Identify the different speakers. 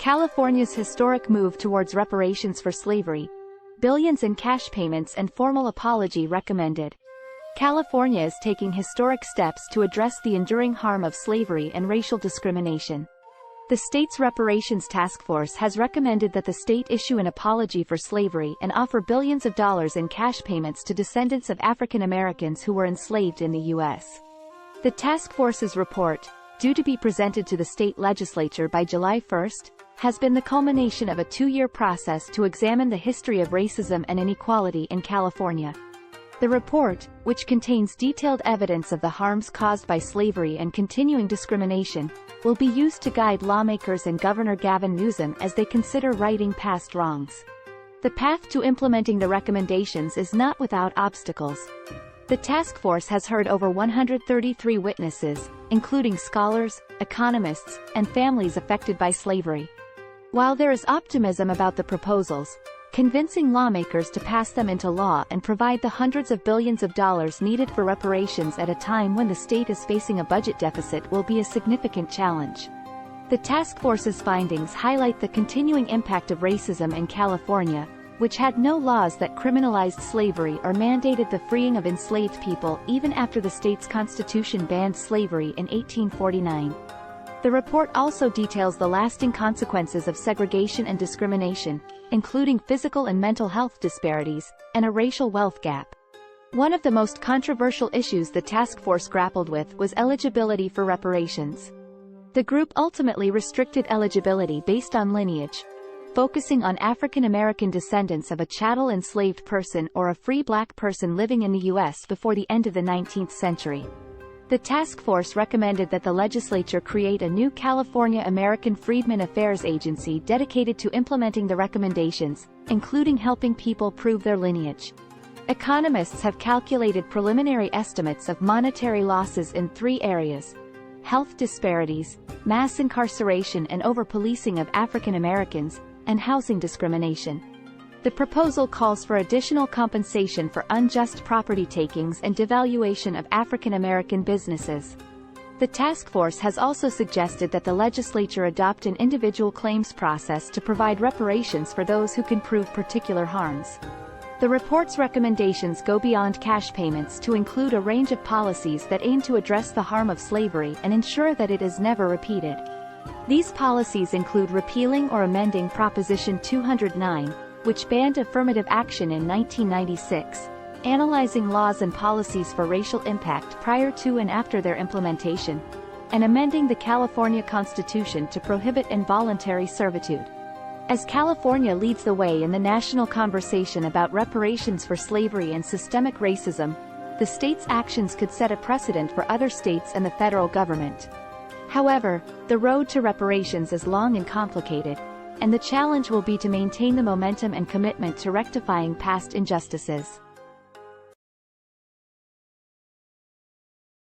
Speaker 1: California's historic move towards reparations for slavery, billions in cash payments and formal apology recommended. California is taking historic steps to address the enduring harm of slavery and racial discrimination. The state's Reparations Task Force has recommended that the state issue an apology for slavery and offer billions of dollars in cash payments to descendants of African Americans who were enslaved in the U.S. The task force's report, due to be presented to the state legislature by July 1, has been the culmination of a 2-year process to examine the history of racism and inequality in California. The report, which contains detailed evidence of the harms caused by slavery and continuing discrimination, will be used to guide lawmakers and Governor Gavin Newsom as they consider righting past wrongs. The path to implementing the recommendations is not without obstacles. The task force has heard over 133 witnesses, including scholars, economists, and families affected by slavery. While there is optimism about the proposals, convincing lawmakers to pass them into law and provide the hundreds of billions of dollars needed for reparations at a time when the state is facing a budget deficit will be a significant challenge. The task force's findings highlight the continuing impact of racism in California, which had no laws that criminalized slavery or mandated the freeing of enslaved people even after the state's constitution banned slavery in 1849. The report also details the lasting consequences of segregation and discrimination, including physical and mental health disparities, and a racial wealth gap. One of the most controversial issues the task force grappled with was eligibility for reparations. The group ultimately restricted eligibility based on lineage, focusing on African American descendants of a chattel enslaved person or a free black person living in the U.S. before the end of the 19th century. The task force recommended that the legislature create a new California American Freedmen Affairs Agency dedicated to implementing the recommendations, including helping people prove their lineage. Economists have calculated preliminary estimates of monetary losses in 3 areas: health disparities, mass incarceration and over-policing of African Americans, and housing discrimination. The proposal calls for additional compensation for unjust property takings and devaluation of African American businesses. The task force has also suggested that the legislature adopt an individual claims process to provide reparations for those who can prove particular harms. The report's recommendations go beyond cash payments to include a range of policies that aim to address the harm of slavery and ensure that it is never repeated. These policies include repealing or amending Proposition 209, which banned affirmative action in 1996, analyzing laws and policies for racial impact prior to and after their implementation, and amending the California Constitution to prohibit involuntary servitude. As California leads the way in the national conversation about reparations for slavery and systemic racism, the state's actions could set a precedent for other states and the federal government. However, the road to reparations is long and complicated, and the challenge will be to maintain the momentum and commitment to rectifying past injustices.